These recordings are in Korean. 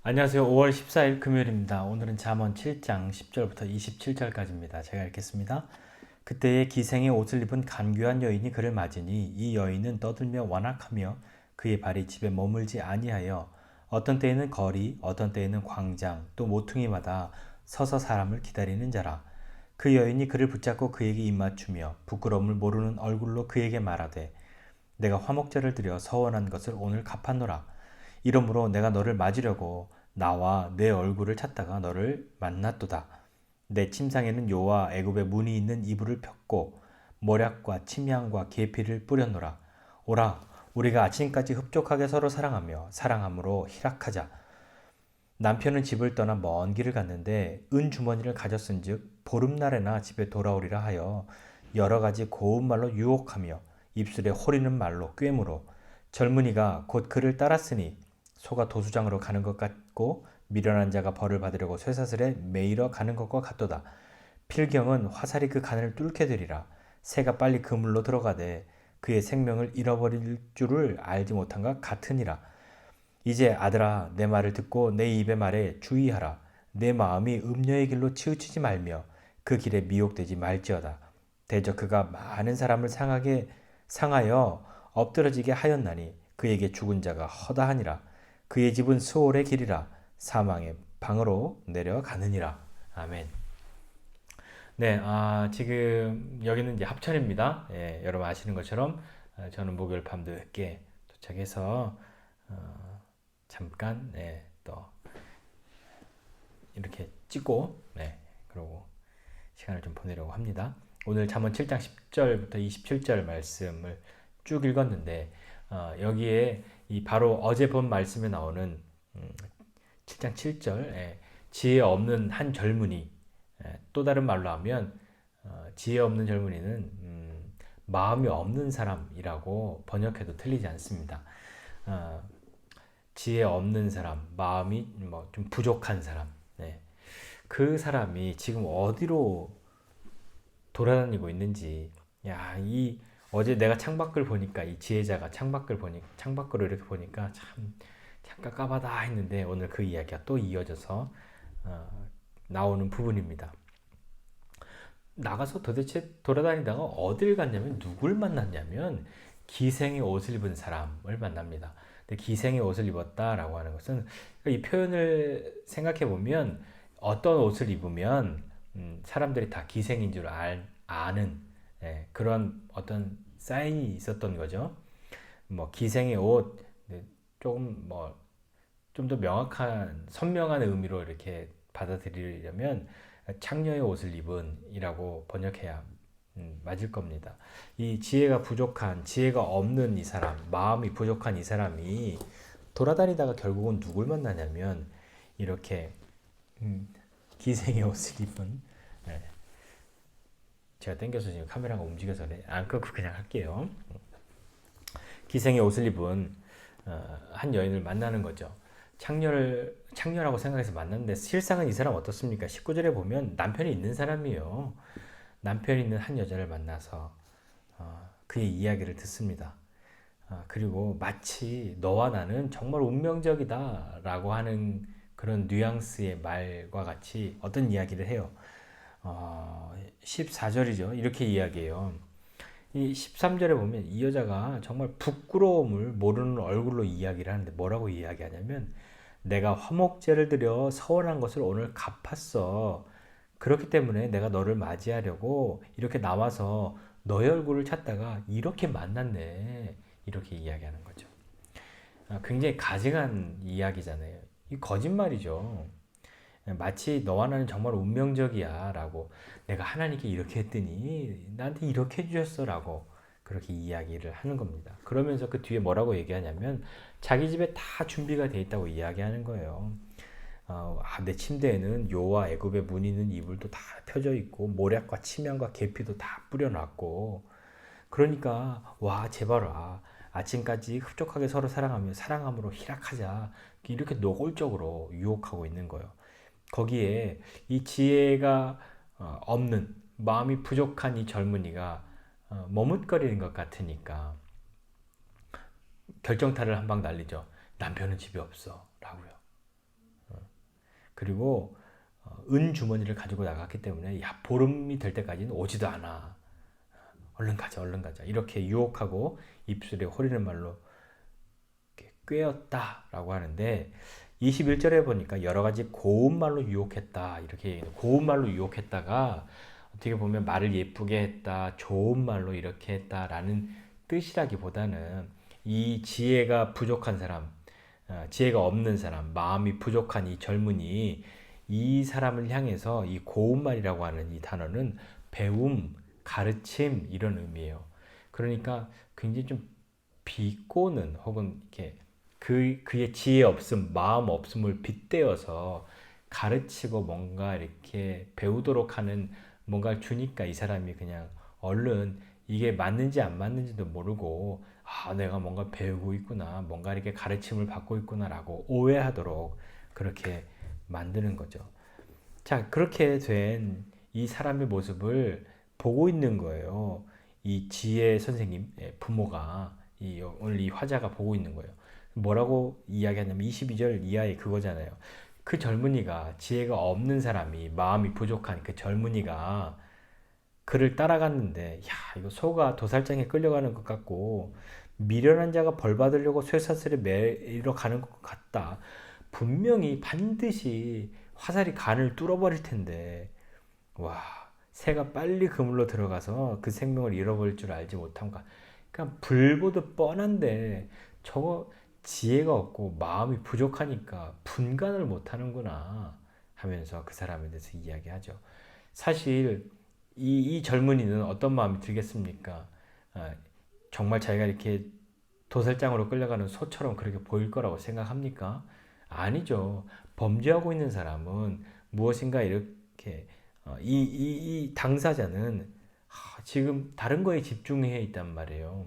안녕하세요. 5월 14일 금요일입니다. 오늘은 잠언 7장 10절부터 27절까지입니다. 제가 읽겠습니다. 그때에 기생의 옷을 입은 간교한 여인이 그를 맞으니 이 여인은 떠들며 완악하며 그의 발이 집에 머물지 아니하여 어떤 때에는 거리, 어떤 때에는 광장, 또 모퉁이마다 서서 사람을 기다리는 자라. 그 여인이 그를 붙잡고 그에게 입맞추며 부끄러움을 모르는 얼굴로 그에게 말하되 내가 화목제를 드려 서원한 것을 오늘 갚았노라. 이러므로 내가 너를 맞으려고 나와 내 얼굴을 찾다가 너를 만났도다. 내 침상에는 요와 애굽의 문이 있는 이불을 폈고 모략과 침향과 계피를 뿌렸노라. 오라, 우리가 아침까지 흡족하게 서로 사랑하며 사랑함으로 희락하자. 남편은 집을 떠나 먼 길을 갔는데 은 주머니를 가졌은즉 보름날에나 집에 돌아오리라 하여 여러 가지 고운 말로 유혹하며 입술에 호리는 말로 꿰물어 젊은이가 곧 그를 따랐으니 소가 도수장으로 가는 것 같고 미련한 자가 벌을 받으려고 쇠사슬에 매이러 가는 것과 같도다. 필경은 화살이 그 간을 뚫게 되리라. 새가 빨리 그물로 들어가되 그의 생명을 잃어버릴 줄을 알지 못한 것 같으니라. 이제 아들아 내 말을 듣고 내 입의 말에 주의하라. 내 마음이 음녀의 길로 치우치지 말며 그 길에 미혹되지 말지어다. 대저 그가 많은 사람을 상하여 엎드러지게 하였나니 그에게 죽은 자가 허다하니라. 그의 집은 수월의 길이라 사망의 방으로 내려가느니라. 아멘. 네, 지금 여기는 이제 합천입니다. 예, 여러분 아시는 것처럼 저는 목요일 밤도 늦게 도착해서 잠깐 또 이렇게 찍고 그러고 시간을 좀 보내려고 합니다. 오늘 잠언 7장 10절부터 27절 말씀을 쭉 읽었는데 여기에 이 바로 어제 본 말씀에 나오는 7장 7절 지혜 없는 한 젊은이 또 다른 말로 하면 지혜 없는 젊은이는 마음이 없는 사람이라고 번역해도 틀리지 않습니다. 어, 지혜 없는 사람, 마음이 뭐 좀 부족한 사람, 그 사람이 지금 어디로 돌아다니고 있는지, 이 어제 내가 창밖을 보니까 이 지혜자가 창밖으로 이렇게 보니까 참 깝깝하다 했는데 오늘 그 이야기가 또 이어져서 나오는 부분입니다. 나가서 도대체 돌아다니다가 어딜 갔냐면 누굴 만났냐면 기생의 옷을 입은 사람을 만납니다. 근데 기생의 옷을 입었다라고 하는 것은 이 표현을 생각해 보면 어떤 옷을 입으면 사람들이 다 기생인 줄 아는 그런 어떤 사인이 있었던 거죠. 뭐 기생의 옷 조금 뭐 좀 더 명확한 선명한 의미로 이렇게 받아들이려면 창녀의 옷을 입은이라고 번역해야 맞을 겁니다. 이 지혜가 부족한, 지혜가 없는 이 사람, 마음이 부족한 이 사람이 돌아다니다가 결국은 누굴 만나냐면 이렇게 기생의 옷을 입은 제가 땡겨서 지금 카메라가 움직여서 안 끄고 그냥 할게요. 기생의 옷을 입은 한 여인을 만나는 거죠. 창녀라고 생각해서 만났는데 실상은 이 사람 어떻습니까? 19절에 보면 남편이 있는 사람이에요. 남편이 있는 한 여자를 만나서 그의 이야기를 듣습니다. 그리고 마치 너와 나는 정말 운명적이다라고 하는 그런 뉘앙스의 말과 같이 어떤 이야기를 해요. 14절이죠. 이렇게 이야기해요. 이 13절에 보면 이 여자가 정말 부끄러움을 모르는 얼굴로 이야기를 하는데 뭐라고 이야기하냐면 내가 화목제를 드려 서원한 것을 오늘 갚았어. 그렇기 때문에 내가 너를 맞이하려고 이렇게 나와서 너의 얼굴을 찾다가 이렇게 만났네. 이렇게 이야기하는 거죠. 굉장히 가증한 이야기잖아요. 이 거짓말이죠. 마치 너와 나는 정말 운명적이야 라고 내가 하나님께 이렇게 했더니 나한테 이렇게 해주셨어 라고 그렇게 이야기를 하는 겁니다. 그러면서 그 뒤에 뭐라고 얘기하냐면 자기 집에 다 준비가 돼 있다고 이야기하는 거예요. 내 침대에는 요와 애굽의 무늬 있는 이불도 다 펴져 있고 모략과 침향과 계피도 다 뿌려놨고 그러니까 와 제발 와 아침까지 흡족하게 서로 사랑하며 사랑함으로 희락하자 이렇게 노골적으로 유혹하고 있는 거예요. 거기에 이 지혜가 없는 마음이 부족한 이 젊은이가 머뭇거리는 것 같으니까 결정타를 한 방 날리죠. 남편은 집에 없어 라고요. 그리고 은 주머니를 가지고 나갔기 때문에 야 보름이 될 때까지는 오지도 않아. 얼른 가자, 얼른 가자. 이렇게 유혹하고 입술에 호리는 말로 꾀었다라고 하는데 21절에 보니까 여러 가지 고운 말로 유혹했다. 이렇게 고운 말로 유혹했다가 어떻게 보면 말을 예쁘게 했다, 좋은 말로 이렇게 했다라는 뜻이라기보다는 이 지혜가 부족한 사람, 지혜가 없는 사람, 마음이 부족한 이 젊은이 이 사람을 향해서 이 고운 말이라고 하는 이 단어는 배움, 가르침 이런 의미예요. 그러니까 굉장히 좀 비꼬는 혹은 이렇게 그의 지혜 없음, 마음 없음을 빗대어서 가르치고 뭔가 이렇게 배우도록 하는 뭔가를 주니까 이 사람이 그냥 얼른 이게 맞는지 안 맞는지도 모르고 아, 내가 뭔가 배우고 있구나, 뭔가 이렇게 가르침을 받고 있구나라고 오해하도록 그렇게 만드는 거죠. 자, 그렇게 된 이 사람의 모습을 보고 있는 거예요. 이 지혜 선생님, 부모가 오늘 이 화자가 보고 있는 거예요. 뭐라고 이야기하냐면 22절 이하에 그거잖아요. 그 젊은이가 지혜가 없는 사람이 마음이 부족한 그 젊은이가 그를 따라갔는데 야 이거 소가 도살장에 끌려가는 것 같고 미련한 자가 벌 받으려고 쇠사슬에 매이러 가는 것 같다. 분명히 반드시 화살이 간을 뚫어버릴 텐데 와 새가 빨리 그물로 들어가서 그 생명을 잃어버릴 줄 알지 못함과 그러니까 불보듯 뻔한데 저거 지혜가 없고 마음이 부족하니까 분간을 못하는구나 하면서 그 사람에 대해서 이야기하죠. 사실 이 젊은이는 어떤 마음이 들겠습니까? 아, 정말 자기가 이렇게 도살장으로 끌려가는 소처럼 그렇게 보일 거라고 생각합니까? 아니죠. 범죄하고 있는 사람은 무엇인가 이렇게 이 당사자는 지금 다른 거에 집중해 있단 말이에요.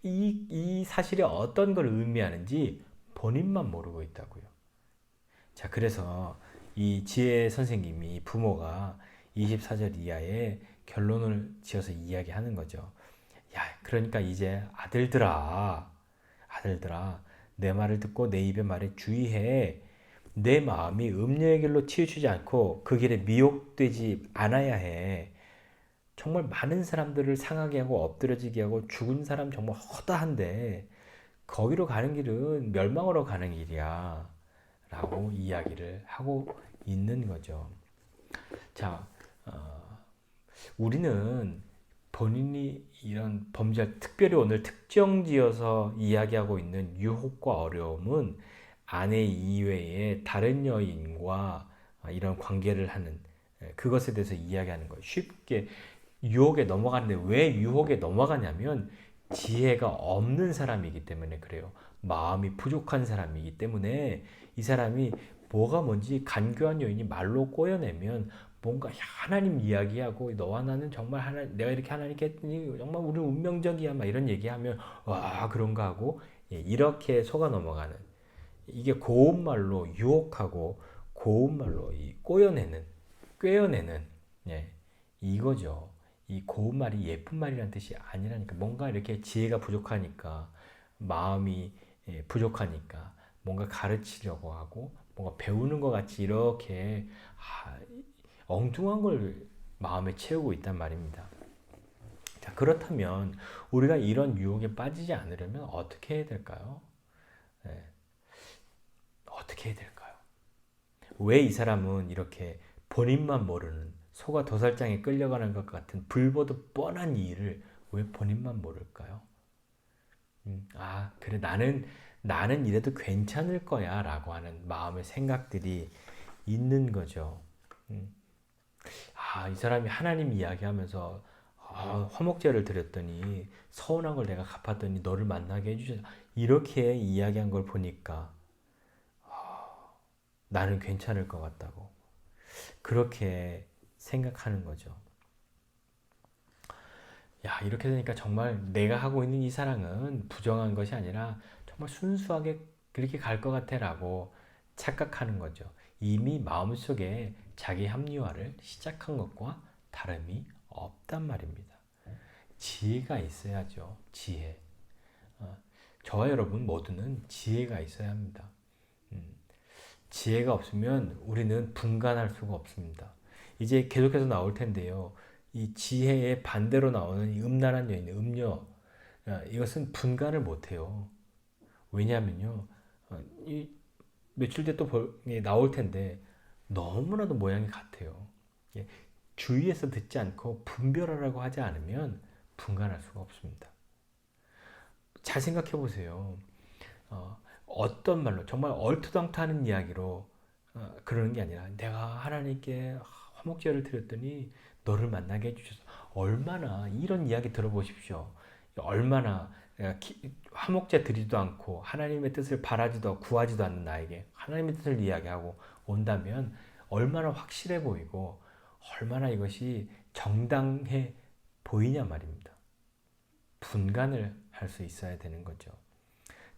이 사실이 어떤 걸 의미하는지 본인만 모르고 있다고요. 자, 그래서 이 지혜 선생님이 부모가 24절 이하에 결론을 지어서 이야기하는 거죠. 야, 그러니까 이제 아들들아, 내 말을 듣고 내 입의 말에 주의해. 내 마음이 음녀의 길로 치우치지 않고 그 길에 미혹되지 않아야 해. 정말 많은 사람들을 상하게 하고 엎드려지게 하고 죽은 사람 정말 허다한데 거기로 가는 길은 멸망으로 가는 길이야. 라고 이야기를 하고 있는 거죠. 자, 우리는 본인이 이런 범죄를 특별히 오늘 특정 지어서 이야기하고 있는 유혹과 어려움은 아내 이외에 다른 여인과 이런 관계를 하는 그것에 대해서 이야기하는 거예요. 쉽게 유혹에 넘어가는데 왜 유혹에 넘어가냐면 지혜가 없는 사람이기 때문에 그래요. 마음이 부족한 사람이기 때문에 이 사람이 뭐가 뭔지 간교한 여인이 말로 꼬여내면 뭔가 하나님 이야기하고 너와 나는 정말 내가 이렇게 하나님께 했더니 정말 우리 운명적이야 막 이런 얘기하면 와 그런가 하고 이렇게 속아 넘어가는 이게 고운 말로 유혹하고 고운 말로 꼬여내는 꿰어내는 이거죠. 이 고운 말이 예쁜 말이라는 뜻이 아니라니까 뭔가 이렇게 지혜가 부족하니까 마음이 부족하니까 뭔가 가르치려고 하고 뭔가 배우는 것 같이 이렇게 엉뚱한 걸 마음에 채우고 있단 말입니다. 자, 그렇다면 우리가 이런 유혹에 빠지지 않으려면 어떻게 해야 될까요? 네, 어떻게 해야 될까요? 왜 이 사람은 이렇게 본인만 모르는 소가 도살장에 끌려가는 것 같은 불보듯 뻔한 이 일을 왜 본인만 모를까요? 그래 나는 이래도 괜찮을 거야라고 하는 마음의 생각들이 있는 거죠. 음, 이 사람이 하나님 이야기하면서 화목제를 드렸더니 서운한 걸 내가 갚았더니 너를 만나게 해주셔서 이렇게 이야기한 걸 보니까 나는 괜찮을 것 같다고 그렇게 생각하는 거죠. 야, 이렇게 되니까 정말 내가 하고 있는 이 사랑은 부정한 것이 아니라 정말 순수하게 그렇게 갈 것 같아라고 착각하는 거죠. 이미 마음속에 자기 합리화를 시작한 것과 다름이 없단 말입니다. 지혜가 있어야죠. 지혜. 저와 여러분 모두는 지혜가 있어야 합니다. 음, 지혜가 없으면 우리는 분간할 수가 없습니다. 이제 계속해서 나올 텐데요. 이 지혜의 반대로 나오는 이 음란한 여인, 음녀, 이것은 분간을 못해요. 왜냐하면요, 이 며칠 뒤에 또 나올 텐데 너무나도 모양이 같아요. 예, 주의해서 듣지 않고 분별하라고 하지 않으면 분간할 수가 없습니다. 잘 생각해 보세요. 어떤 말로 정말 얼토당토하는 이야기로 그러는 게 아니라 내가 하나님께 화목제를 드렸더니 너를 만나게 해주셔서 얼마나 이런 이야기 들어보십시오. 얼마나 화목제 드리지도 않고 하나님의 뜻을 바라지도 않고 구하지도 않는 나에게 하나님의 뜻을 이야기하고 온다면 얼마나 확실해 보이고 얼마나 이것이 정당해 보이냐 말입니다. 분간을 할 수 있어야 되는 거죠.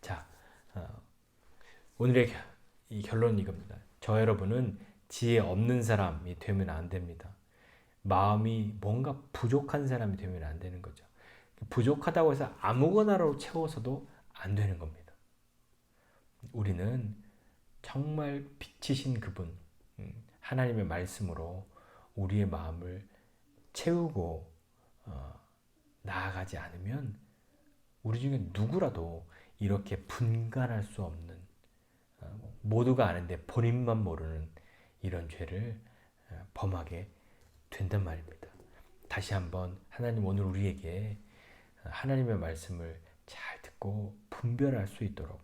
자, 오늘의 이 결론은 이겁니다. 저 여러분은 지혜 없는 사람이 되면 안 됩니다. 마음이 뭔가 부족한 사람이 되면 안 되는 거죠. 부족하다고 해서 아무거나로 채워서도 안 되는 겁니다. 우리는 정말 빛이신 그분, 하나님의 말씀으로 우리의 마음을 채우고 나아가지 않으면 우리 중에 누구라도 이렇게 분간할 수 없는, 모두가 아는데 본인만 모르는 이런 죄를 범하게 된단 말입니다. 다시 한번 하나님 오늘 우리에게 하나님의 말씀을 잘 듣고 분별할 수 있도록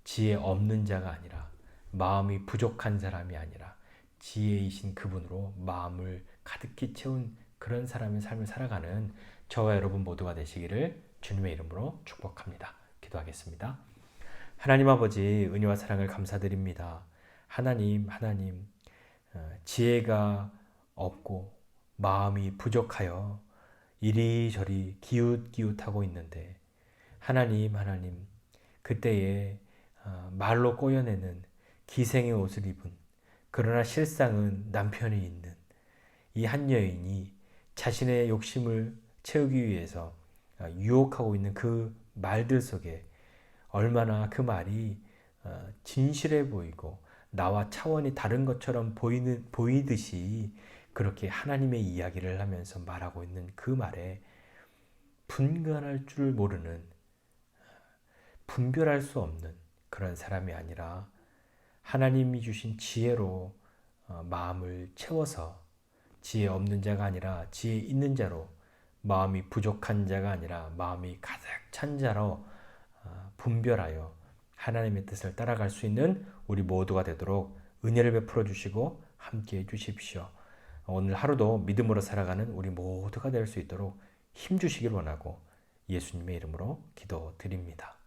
지혜 없는 자가 아니라 마음이 부족한 사람이 아니라 지혜이신 그분으로 마음을 가득히 채운 그런 사람의 삶을 살아가는 저와 여러분 모두가 되시기를 주님의 이름으로 축복합니다. 기도하겠습니다. 하나님 아버지 은혜와 사랑을 감사드립니다. 하나님 지혜가 없고 마음이 부족하여 이리저리 기웃기웃하고 있는데 하나님 그때에 말로 꼬여내는 기생의 옷을 입은 그러나 실상은 남편이 있는 이 한 여인이 자신의 욕심을 채우기 위해서 유혹하고 있는 그 말들 속에 얼마나 그 말이 진실해 보이고 나와 차원이 다른 것처럼 보이듯이 그렇게 하나님의 이야기를 하면서 말하고 있는 그 말에 분간할 줄 모르는 분별할 수 없는 그런 사람이 아니라 하나님이 주신 지혜로 마음을 채워서 지혜 없는 자가 아니라 지혜 있는 자로 마음이 부족한 자가 아니라 마음이 가득 찬 자로 분별하여 하나님의 뜻을 따라갈 수 있는 우리 모두가 되도록 은혜를 베풀어 주시고 함께해 주십시오. 오늘 하루도 믿음으로 살아가는 우리 모두가 될 수 있도록 힘 주시길 원하고 예수님의 이름으로 기도드립니다.